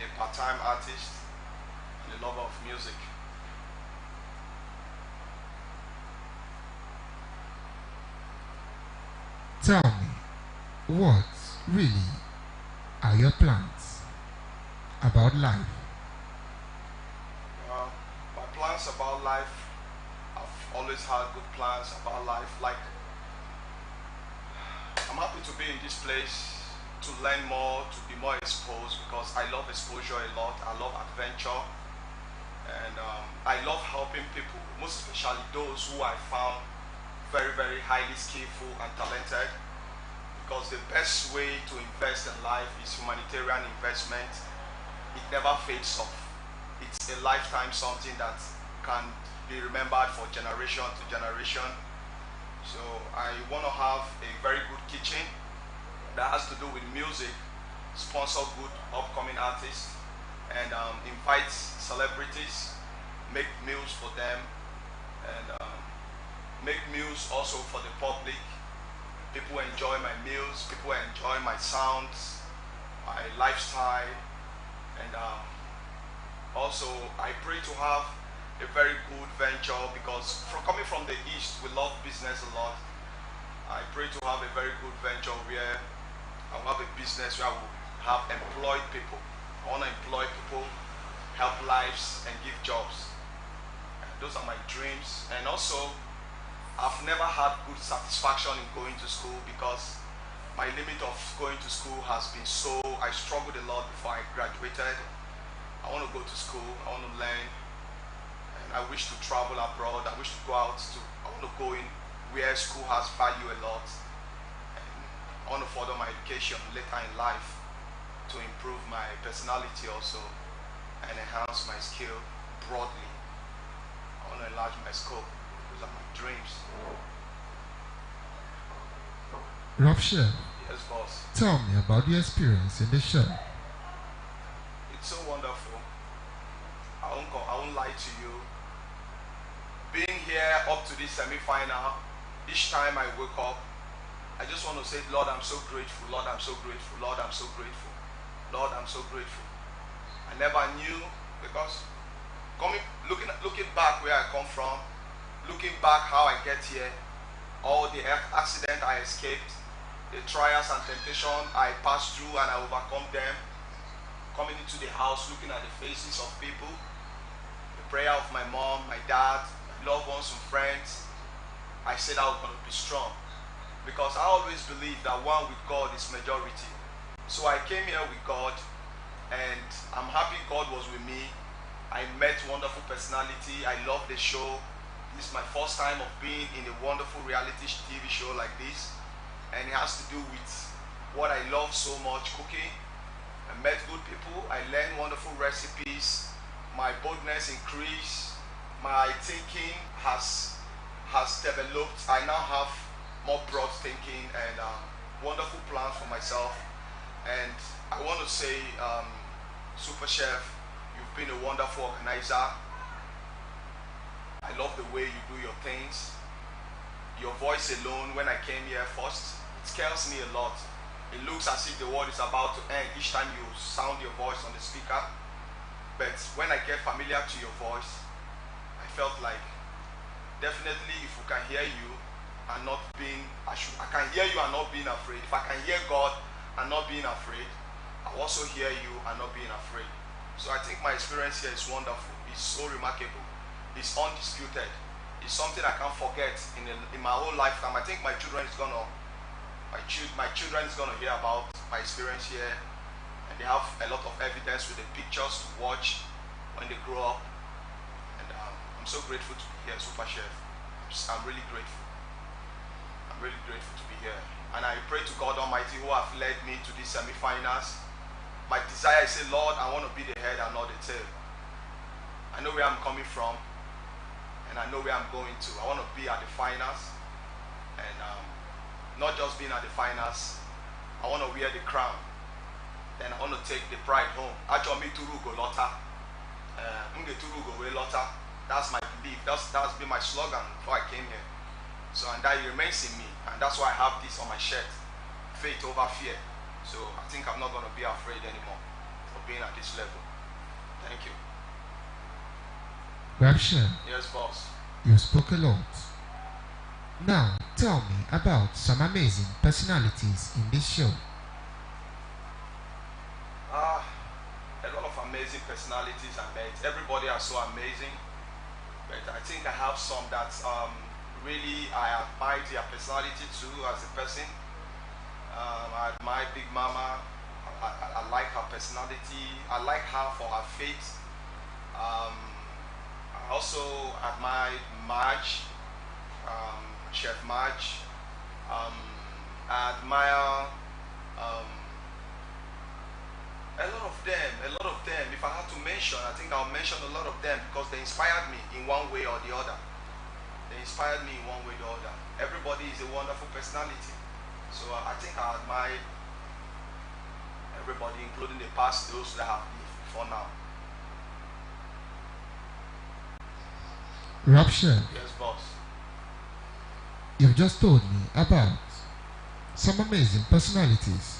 a part-time artist, and a lover of music. Tell me, what really are your plans about life? My plans about life, I've always had good plans about life. Like, I'm happy to be in this place, to learn more, to be more exposed, because I love exposure a lot. I love adventure, and I love helping people, most especially those who I found very, very highly skillful and talented, because the best way to invest in life is humanitarian investment. It never fades off. It's a lifetime something that can be remembered for generation to generation. So I want to have a very good kitchen that has to do with music, sponsor good upcoming artists, and invite celebrities, make meals for them, and make meals also for the public. People enjoy my meals, people enjoy my sounds, my lifestyle, and also I pray to have a very good venture, because coming from the East, we love business a lot. I pray to have a very good venture where I will have a business where I will have employed people. I want to employ people, help lives, and give jobs. And those are my dreams. And also, I've never had good satisfaction in going to school, because my limit of going to school has been so, I struggled a lot before I graduated. I want to go to school, I want to learn, and I wish to travel abroad, I wish to go out to, I want to go in where school has value a lot. And I want to further my education later in life to improve my personality also and enhance my skill broadly. I want to enlarge my scope. Those are my dreams. Rough Chef, Yes, boss. tell me about the experience in the show. It's so wonderful. I won't lie to you. Being here up to this semi-final, each time I wake up, I just want to say, Lord, I'm so grateful. Lord, I'm so grateful. Lord, I'm so grateful. Lord, I'm so grateful. I never knew, because looking back where I come from, looking back how I get here, all the accident I escaped, the trials and temptation I passed through and I overcome them, coming into the house, looking at the faces of people, the prayer of my mom, my dad, my loved ones and friends, I said I was going to be strong, because I always believe that one with God is majority. So I came here with God, and I'm happy God was with me. I met wonderful personality. I love the show. This is my first time of being in a wonderful reality TV show like this, and it has to do with what I love so much, cooking. I met good people, I learned wonderful recipes, my boldness increased, my thinking has developed. I now have more broad thinking and wonderful plans for myself. And I want to say, Super Chef, you've been a wonderful organizer. I love the way you do your things. Your voice alone, when I came here first, it scares me a lot. It looks as if the world is about to end each time you sound your voice on the speaker. But when I get familiar to your voice, I felt like definitely if we can hear you and not being, I can hear you and not being afraid. If I can hear God and not being afraid, I'll also hear you and not being afraid. So I think my experience here is wonderful. It's so remarkable. It's undisputed. It's something I can't forget in my whole lifetime. I think my children is gonna hear about my experience here, and they have a lot of evidence with the pictures to watch when they grow up. And I'm so grateful to be here, Super Chef. I'm really grateful. I'm really grateful to be here. And I pray to God Almighty, who have led me to these semi-finals. My desire is, say, Lord, I want to be the head and not the tail. I know where I'm coming from, and I know where I'm going to. I want to be at the finals, and not just being at the finals, I want to wear the crown. Then I want to take the pride home. Actually, that's my belief. That's been my slogan before I came here. So, and that remains in me, and that's why I have this on my shirt: faith over fear. So I think I'm not going to be afraid anymore of being at this level. Thank you. Rapture, Yes, boss. you spoke a lot. Now, tell me about some amazing personalities in this show. A lot of amazing personalities I met. Everybody are so amazing, but I think I have some that really I admire their personality too as a person. I admire Big Mama. I like her personality. I like her for her faith. I also admire Marge, Chef Marge. I admire a lot of them. If I had to mention, I think I'll mention a lot of them because they inspired me in one way or the other. They inspired me in one way or the other. Everybody is a wonderful personality. So I think I admire everybody, including the past, those that have lived before now. Rapture, Yes, boss. you've just told me about some amazing personalities.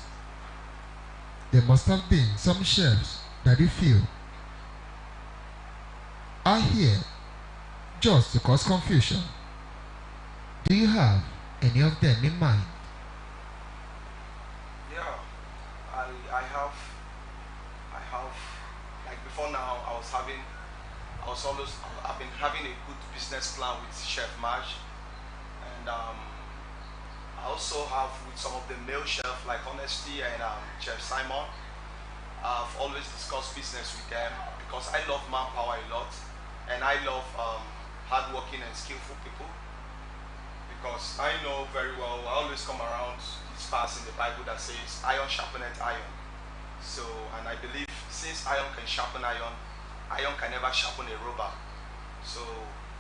There must have been some chefs that you feel are here just to cause confusion. Do you have any of them in mind? Yeah, I have, like before now, I've been having a good business plan with Chef Marge, and I also have with some of the male chefs like Honesty and Chef Simon. I've always discussed business with them because I love manpower a lot, and I love hardworking and skillful people. Because I know very well, I always come around this verse in the Bible that says, iron sharpeneth iron. So, and I believe since iron can sharpen iron, iron can never sharpen a rubber. So,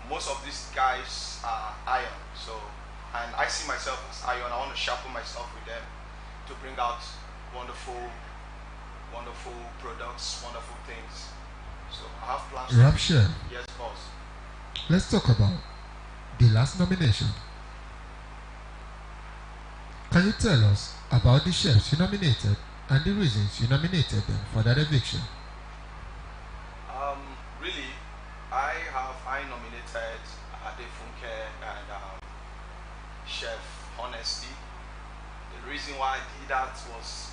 most of these guys are iron. So, and I see myself as iron. I want to sharpen myself with them to bring out wonderful products, wonderful things. So, I have plans. Rapture, Yes, boss. let's talk about the last nomination. Can you tell us about the chefs you nominated and the reasons you nominated them for that eviction? Really, I nominated Adefunke and Chef Honesty. The reason why I did that was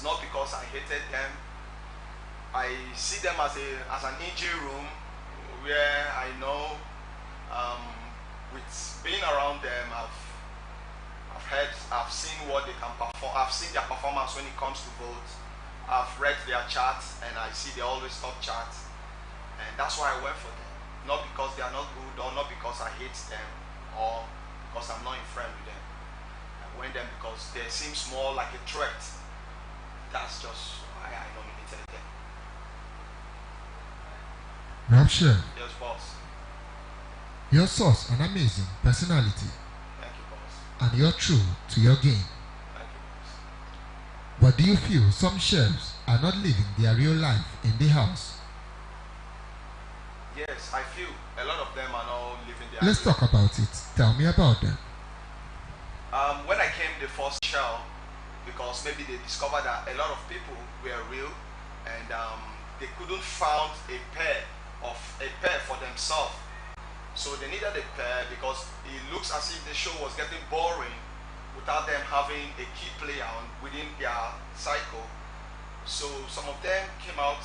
not because I hated them. I see them as an engine room where I know with being around them, I've seen what they can perform. I've seen their performance when it comes to vote. I've read their charts and I see they always top charts, and that's why I went for them. Not because they are not good or not because I hate them or because I'm not in friend with them. I went them because they seems more like a threat. That's just why I nominated them. Rapture, Yes, boss. you're such an amazing personality Thank you, boss. and you're true to your game. Thank you, boss. But do you feel some chefs are not living their real life in the house? Yes, I feel a lot of them are not living their Let's real- talk about it. Tell me about them. When I came the first show, because maybe they discovered that a lot of people were real and they couldn't find a pair for themselves. So they needed a pair because it looks as if the show was getting boring without them having a key player within their cycle. So some of them came out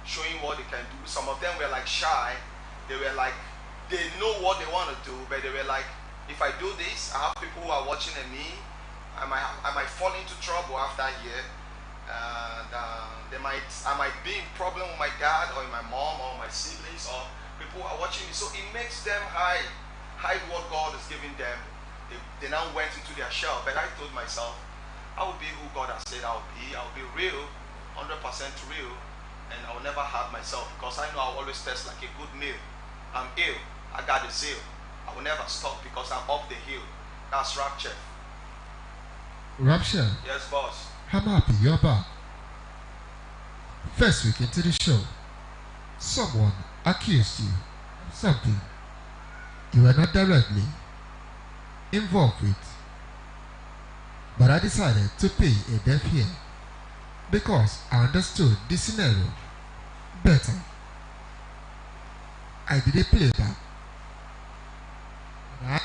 showing what they can do. Some of them were like shy. They were like, they know what they want to do, but they were like, if I do this, I have people who are watching at me. I might fall into trouble after a year. And I might be in problem with my dad or my mom or my siblings or people who are watching me. So it makes them hide what God is giving them. They now went into their shell. But I told myself, I will be who God has said I will be. I will be real, 100% real, and I will never hurt myself because I know I will always taste like a good meal. I'm ill. I got the zeal. I will never stop because I'm up the hill. That's Rapture. Rapture, Yes, boss. I'm happy you're back. First week into the show, someone accused you of something you were not directly involved with, but I decided to pay a deaf ear because I understood the scenario better. I did a playback. And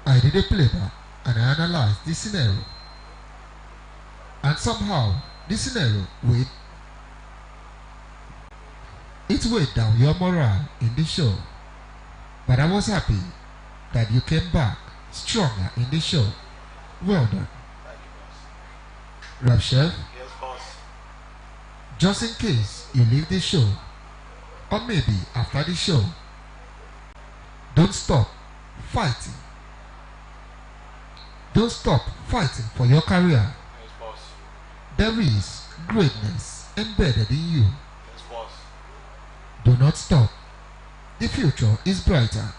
I did a playback and I analyzed the scenario. And somehow, the scenario weighed down your morale in the show. But I was happy that you came back stronger in the show. Well done. Thank you, boss. Rap Chef, Yes, boss. just in case you leave the show, or maybe after the show, don't stop fighting. Don't stop fighting for your career. Yes, boss. There is greatness embedded in you. Yes, boss. Do not stop. The future is brighter.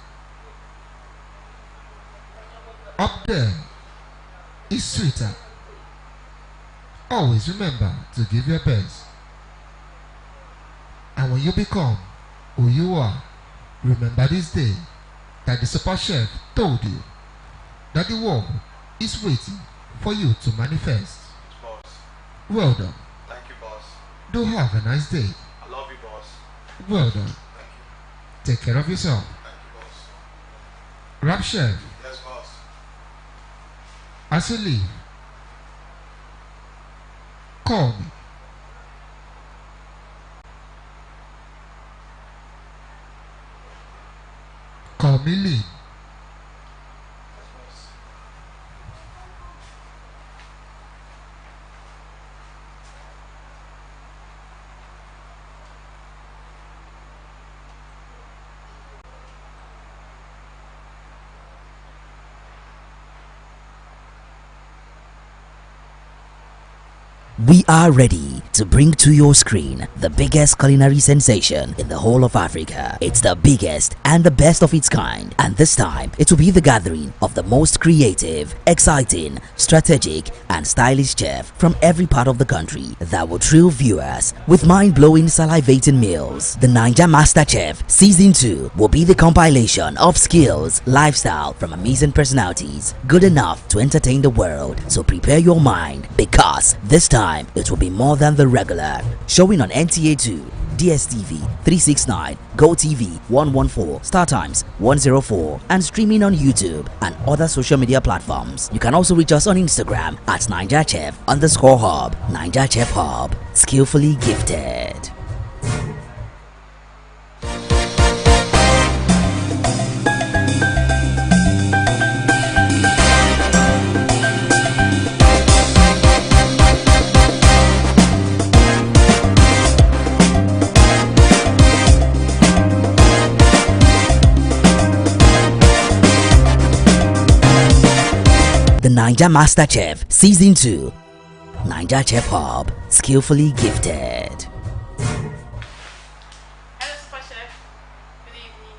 Up there is sweeter. Always remember to give your best. And when you become who you are, remember this day that the super chef told you that the world is waiting for you to manifest. Yes, boss. Well done. Thank you, boss. Do have a nice day. I love you, boss. Well done. Thank you. Take care of yourself. Thank you, boss. Rap Chef, Yes, boss. as you leave, call me. Call me LYNN. Yes, boss. We are ready to bring to your screen the biggest culinary sensation in the whole of Africa. It's the biggest and the best of its kind, and this time it will be the gathering of the most creative, exciting, strategic and stylish chef from every part of the country that will thrill viewers with mind-blowing, salivating meals. The Naijachefs Season 2 will be the compilation of skills, lifestyle from amazing personalities, good enough to entertain the world. So prepare your mind, because this time it will be more than the regular. Showing on NTA 2, DSTV 369, GoTV 114, StarTimes 104, and streaming on YouTube and other social media platforms. You can also reach us on Instagram at Naijachef_hub, Naijachef Hub, skillfully gifted. The Naija Master Chef Season 2, Naijachef Hub, skillfully gifted. Hello, Super Chef. Good evening.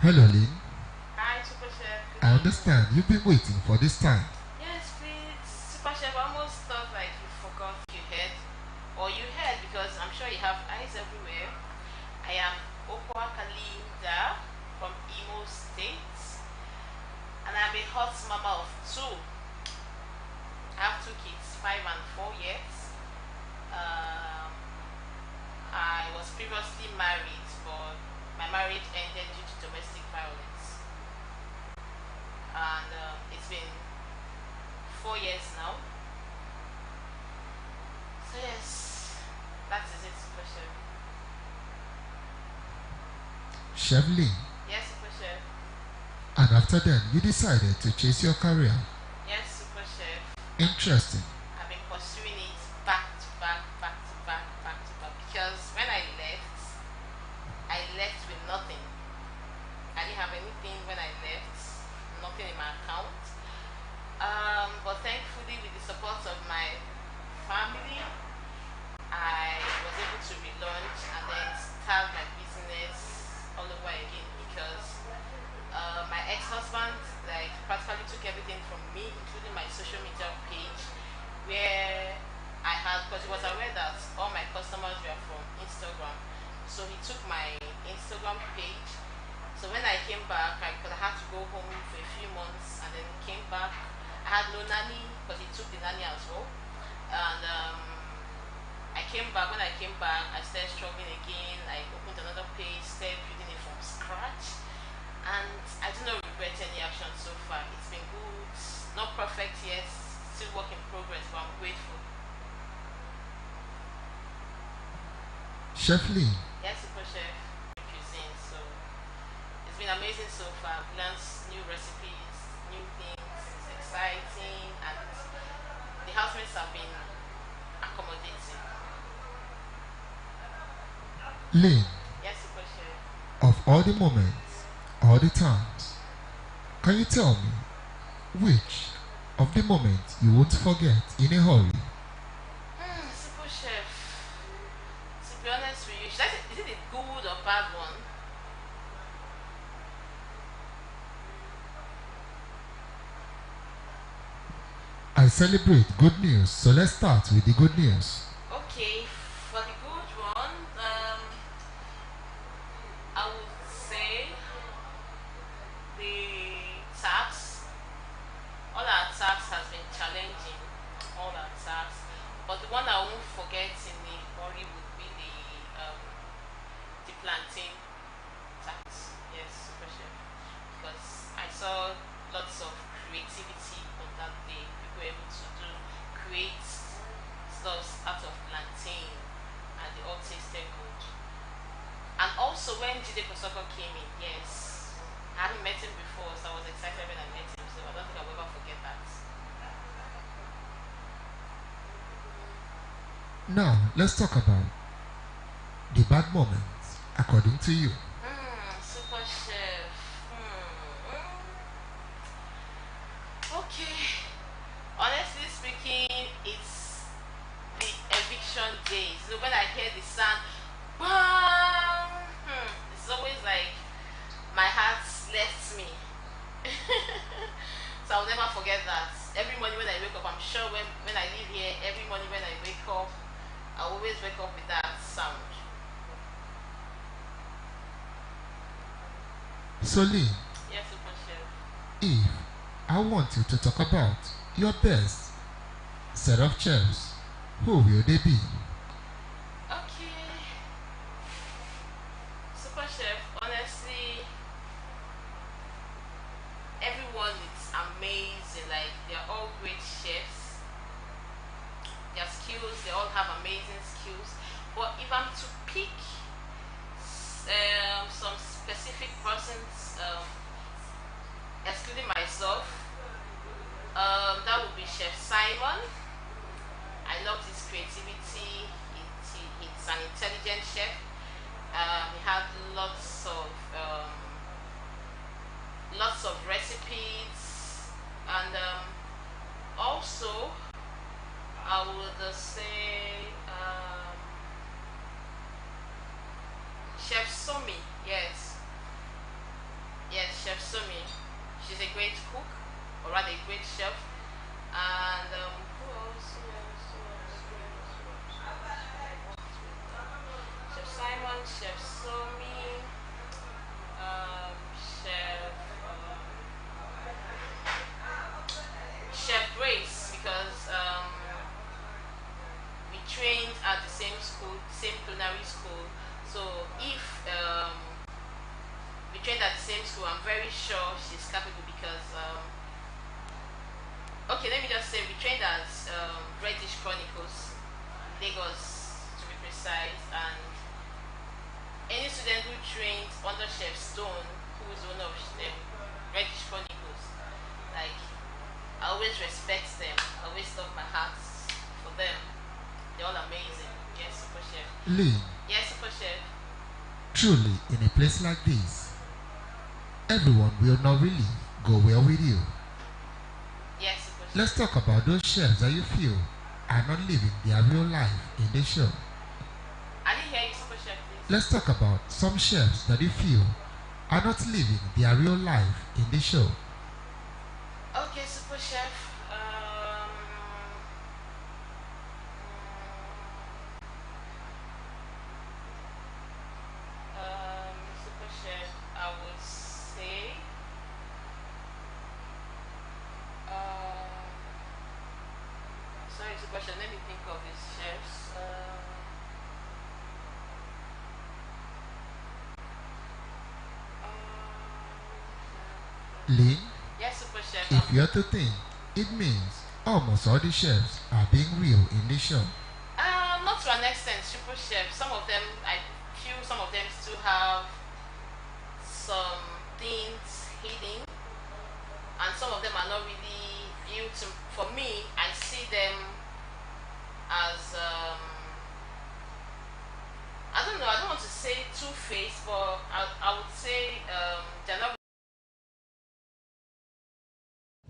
Hello, LYNN. Hi, Super Chef. Good I evening. understand you've been waiting for this time. Yes, please. Super Chef, I almost thought like you forgot you heard. Or you heard, because I'm sure you have eyes everywhere. I am Okwa Kalinda from Imo State. And I'm a hot mama of two. I have two kids, 5 and 4 years. I was previously married, but my marriage ended due to domestic violence. And it's been 4 years now. So yes, that is it, Super Chef. Chef LYNN. Yes, Super Chef. And after then, you decided to chase your career. Yes, Super Chef. Interesting. I've been pursuing it back to back, back to back, back to back. Because when I left with nothing. I didn't have anything when I left, nothing in my account. But thankfully, with the support of my family, I was able to relaunch and then start my business all over again, because my ex-husband like practically took everything from me, including my social media page, where I had, because he was aware that all my customers were from Instagram. So he took my Instagram page. So when I came back, because I had to go home for a few months and then came back. I had no nanny because he took the nanny as well. And I came back. When I came back, I started struggling again. I opened another page, started building it from scratch. And I do not regret any action so far. It's been good. Not perfect yet. Still work in progress, but I'm grateful. Chef Lynn, Yes, Super Chef cuisine. So it's been amazing so far. I've learned new recipes, new things. It's exciting, and the housemates have been accommodating. Lynn, Yes, Super Chef. of all the moments, all the times, can you tell me which of the moments you won't forget in a hurry? Super Chef. To be honest with you, is it a good or bad one? I celebrate good news, so let's start with the good news. Okay, for the good one, I would say the tax. All our tax has been challenging. All our tax, but the one I won't forget in the hurry would be the plantain tax. Yes, Super Chef, because I saw lots of creativity on that day. People were able to create stuff out of plantain, and they all tasted good. And also when Jide Kosoko came in, yes, I hadn't met him before, so I was excited when I met him. So I don't think I'll ever forget that. Now, let's talk about the bad moments according to you. Super Chef. Okay. Honestly speaking, it's the eviction days. So when I hear the sound, bang, it's always like my heart left me. So I'll never forget that. Every morning when I wake up, I'm sure when I live here, every morning when I wake up, I always wake up with that sound. So, Lynn, Yes, Super Chef. if I want you to talk about your best set of chefs, who will they be? Okay. Super Chef, honestly, everyone is amazing. Like, they're all great chefs. Their skills, they all have amazing skills. But if I'm to pick some specific persons, excluding myself, that would be Chef Simon. I love his creativity. He's an intelligent chef. He had lots of recipes, and also I would say Chef Somi. Yes, Chef Somi. She's a great cook, or rather a great chef. And who else? Chef Simon, Chef Somi, Chef Chef Grace, because we trained at the same school, same culinary school. So if we trained at the same school, I'm very sure she's capable because okay, let me just say we trained at British Chronicles, Lagos to be precise, and any student who trained under Chef Stone, who is one of the British Chronicles, like, I always respect them. I always love my heart for them. They're all amazing. Yes, Super Chef. Lynn, Yes, Super Chef. truly, in a place like this, everyone will not really go well with you. Yes, Super Chef. Let's talk about those chefs that you feel are not living their real life in the show. I didn't hear you, Super Chef, please. Let's talk about some chefs that you feel are not living their real life in the show. Okay, Super Chef. Super chef. Let me think of his chefs. Lynn, Yes, super chef. if you're to think, it means almost all the chefs are being real in the show. Not to an extent, super chef. Some of them, I feel, some of them still have some things hidden, and some of them are not really built. For me, I see them as I don't know. I don't want to say two-faced, but I would say they're not.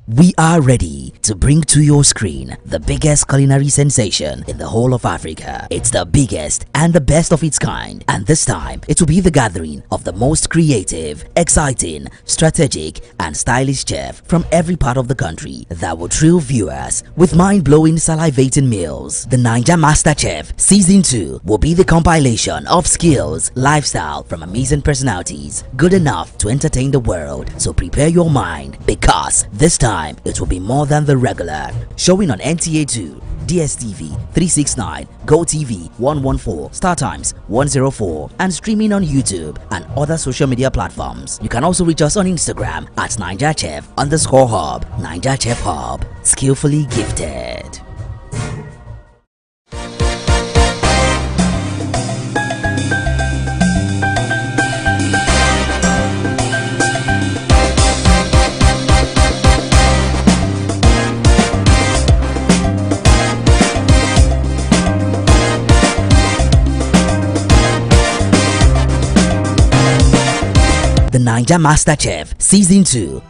We are ready to bring to your screen the biggest culinary sensation in the whole of Africa. It's the biggest and the best of its kind, and this time it will be the gathering of the most creative, exciting, strategic and stylish chef from every part of the country that will thrill viewers with mind-blowing, salivating meals. The Naijachefs Season 2 will be the compilation of skills, lifestyle from amazing personalities, good enough to entertain the world. So prepare your mind, because this time it will be more than the regular. Showing on NTA 2, DSTV 369, GoTV 114, StarTimes 104, and streaming on YouTube and other social media platforms. You can also reach us on Instagram at Naijachef_hub, Naijachef Hub, skillfully gifted. The Naijachefs Season 2,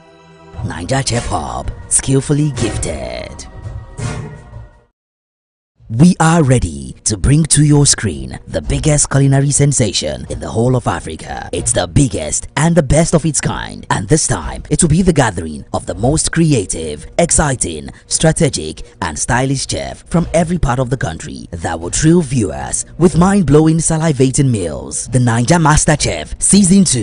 Naijachef Hub, skillfully gifted. We are ready to bring to your screen the biggest culinary sensation in the whole of Africa. It's the biggest and the best of its kind, and this time it will be the gathering of the most creative, exciting, strategic and stylish chef from every part of the country that will thrill viewers with mind-blowing, salivating meals. The Naijachefs Season 2